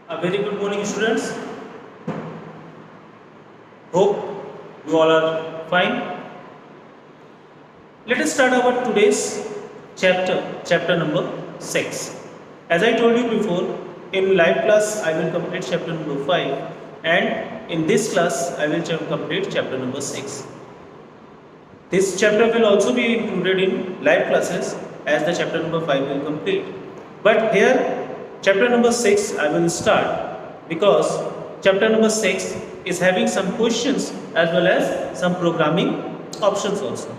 A very good morning, students. Hope you all are fine. Let us start our today's chapter number 6. As I told you before, in live class I will complete chapter number 5, and in this class I will complete chapter number 6. This chapter will also be included in live classes as the chapter number 5 will complete. But here, chapter number 6 I will start because chapter number 6 is having some questions as well as some programming options also.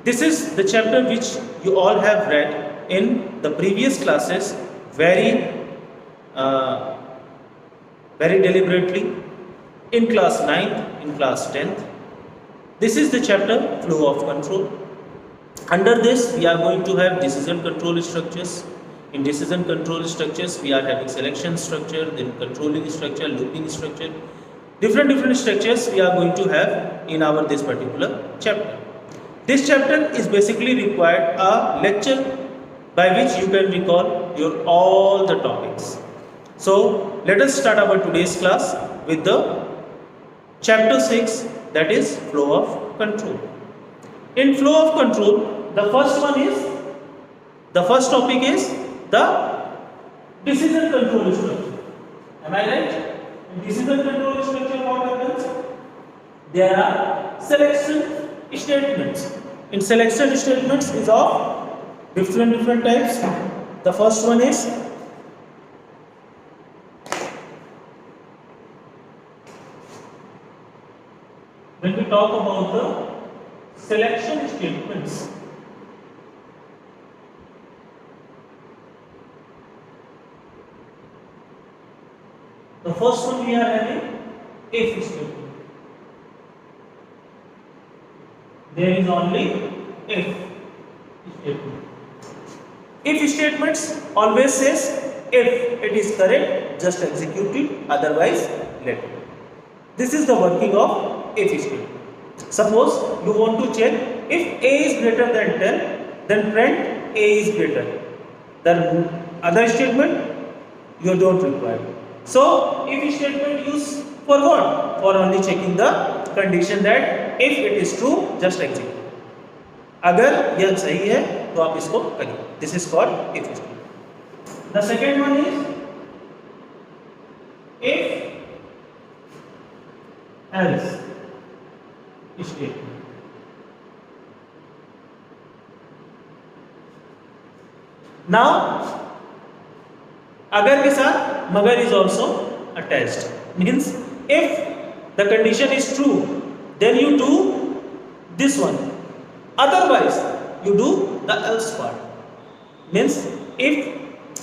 This is the chapter which you all have read in the previous classes very deliberately in class 9th, in class 10th. This is the chapter flow of control. Under this we are going to have decision control structures. In decision control structures we are having selection structure, then controlling structure, looping structure. Different structures we are going to have in our this particular chapter. This chapter is basically required a lecture by which you can recall your all the topics. So let us start our today's class with the chapter 6, that is flow of control. In flow of control, the first topic is the decision control structure. Am I right? In decision control structure, what happens? There are selection statements. In selection statements is of different types. The first one is when we talk about the selection statements. The first one we are having if statement. There is only if statement. If statements always says if it is correct, just execute it, otherwise let it. This is the working of if statement. Suppose you want to check if A is greater than 10, then print A is greater. The other statement you don't require. So if statement used for what? For only checking the condition that if it is true, just execute. अगर यह सही है तो आप इसको करिए. This is called if statement. The second one is if else statement. Now अगर के साथ मगर is also attached. Means if the condition is true, then you do this one. Otherwise, you do the else part. Means if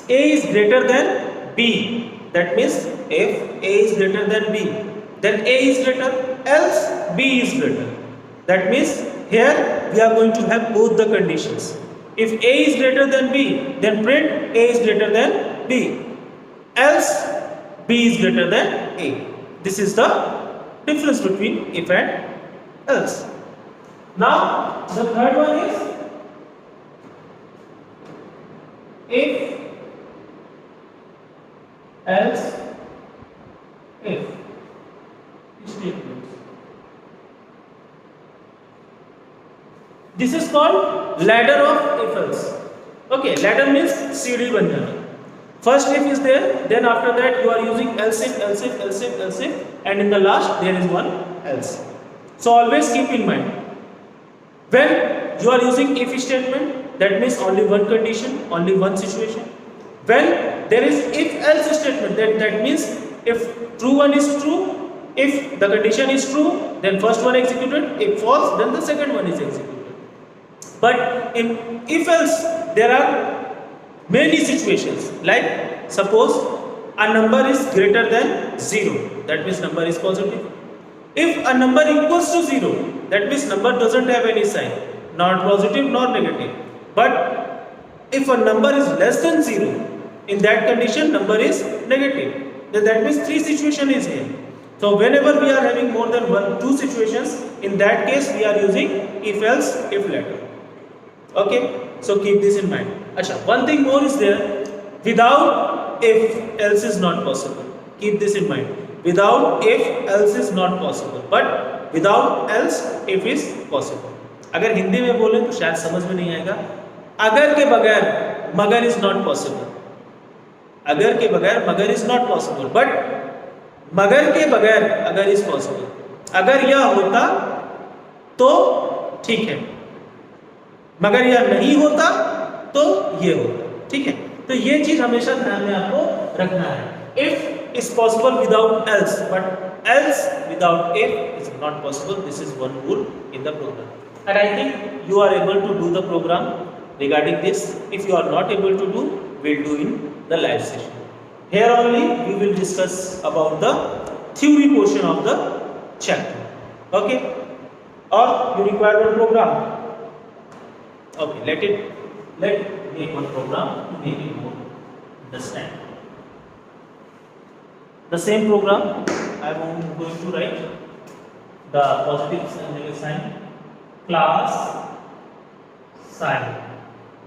A is greater than B, that means if A is greater than B, then A is greater, else B is greater. That means here we are going to have both the conditions. If A is greater than B, then print A is greater than B, else B is greater than A. This is the difference between if and else. Now the third one is if else if statements. This is called ladder of if else. Okay, ladder means CD ban jana. First if is there, then after that you are using else if, and in the last there is one else. So always keep in mind, when you are using if statement, that means only one condition, only one situation. When there is if else statement, that means if true one is true, if the condition is true, then first one executed, if false, then the second one is executed. But in if else there are many situations, like suppose a number is greater than 0, that means number is positive. If a number equals to 0, that means number doesn't have any sign, not positive nor negative. But if a number is less than 0, in that condition number is negative. Then that means three situation is here. So whenever we are having more than two situations, in that case we are using if else if ladder. Okay, so keep this in mind. Achha, one thing more is there, without if else is not possible. Keep this in mind. Without if else is not possible, but without else if is possible. अगर हिंदी में बोले तो शायद समझ में नहीं आएगा. अगर के बगैर मगर इज नॉट पॉसिबल. अगर के बगैर मगर इज नॉट पॉसिबल, बट मगर के बगैर अगर इज पॉसिबल. अगर यह होता तो ठीक है, मगर यह नहीं होता तो ये होता. ठीक है, तो ये चीज हमेशा ध्यान में आपको रखना है. If is possible without else, but else without if is not possible. This is one rule in the program. And I think you are able to do the program regarding this. If you are not able to do, we'll do in the live session. Here only we will discuss about the theory portion of the chapter. Okay? Or you require one program. Okay, let make one program to make it more understand. The same program I am going to write the positive and negative sign. Class sign.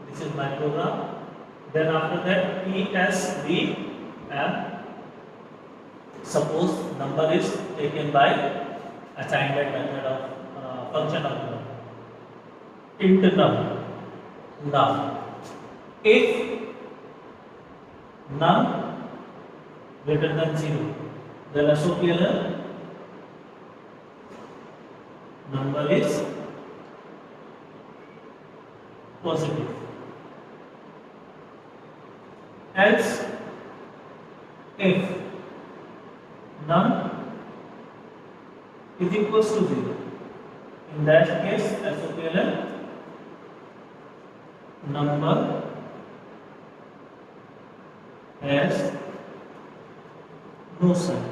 This is my program. Then after that ESV, and suppose number is taken by assignment method of function of number. Int num. Now, if num greater than 0, then associated number is positive. Else, if num is equals to 0, in that case associated number has no sign.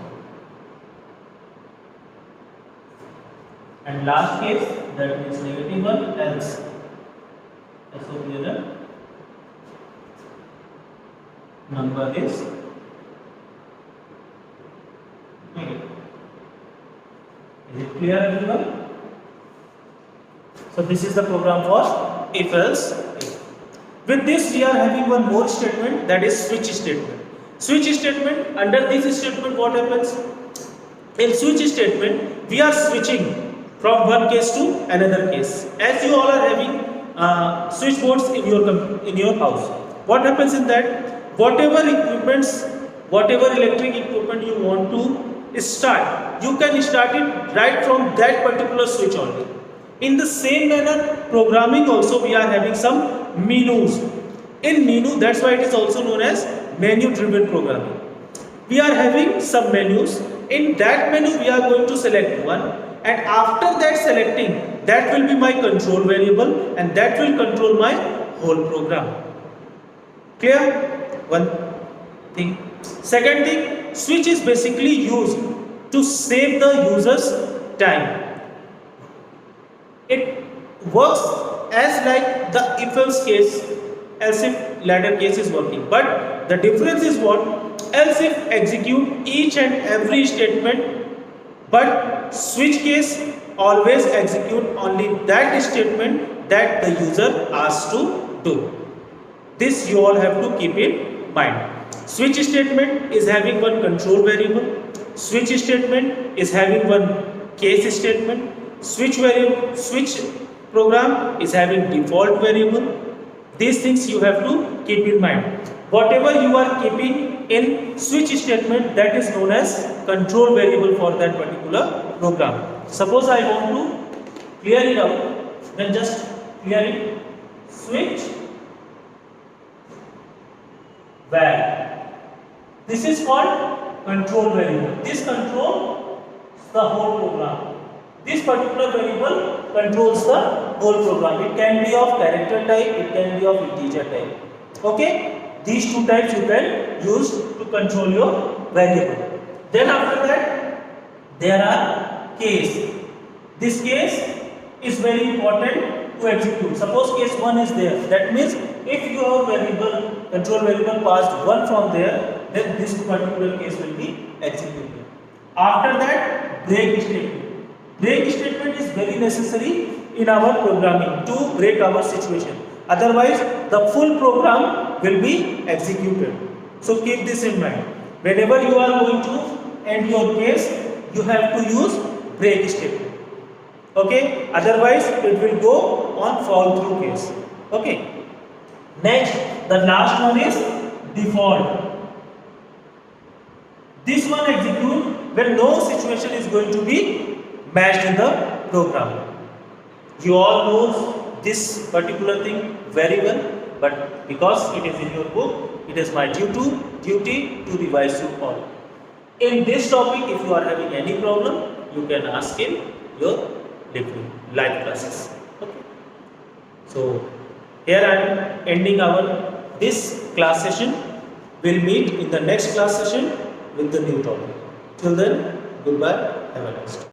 And last case, that means negative one, else associated number is negative. Is it clear, everyone? So this is the program for if else if. With this we are having one more statement, that is switch statement. Switch statement, under this statement what happens? In switch statement we are switching from one case to another case. As you all are having switchboards in your house, what happens in that? Whatever electric equipment you want to start, you can start it right from that particular switch only. In the same manner, programming also we are having some menus. In menu, that's why it is also known as menu driven programming. We are having some menus. In that menu we are going to select one, and after that selecting, that will be my control variable, and that will control my whole program. Clear? One thing. Second thing, switch is basically used to save the user's time. It works as like the if else case, else if ladder case is working, but the difference is what? Else if execute each and every statement, but switch case always execute only that statement that the user asks to do. This you all have to keep in mind. Switch statement is having one control variable. Switch statement is having one case statement. Switch program is having default variable. These things you have to keep in mind. Whatever you are keeping in switch statement, that is known as control variable for that particular program. Suppose I want to clear it out, then just clear it. Switch var. This is called control variable. This controls the whole program. This particular variable controls the whole program. It can be of character type, it can be of integer type. Okay? These two types you can use to control your variable. Then after that, there are case. This case is very important to execute. Suppose case 1 is there. That means if your variable, control variable passed 1 from there, then this particular case will be executed. After that, break statement. Break statement is very necessary in our programming to break our situation. Otherwise, the full program will be executed. So keep this in mind. Whenever you are going to end your case, you have to use break statement. Okay, otherwise it will go on fall through case. Okay, next the last one is default. This one execute when no situation is going to be matched in the program. You all know this particular thing very well, but because it is in your book, it is my duty to revise you all. In this topic, if you are having any problem, you can ask in your live classes. Okay. So here I am ending our this class session. We'll meet in the next class session with the new topic. Till then, goodbye. Have a nice day.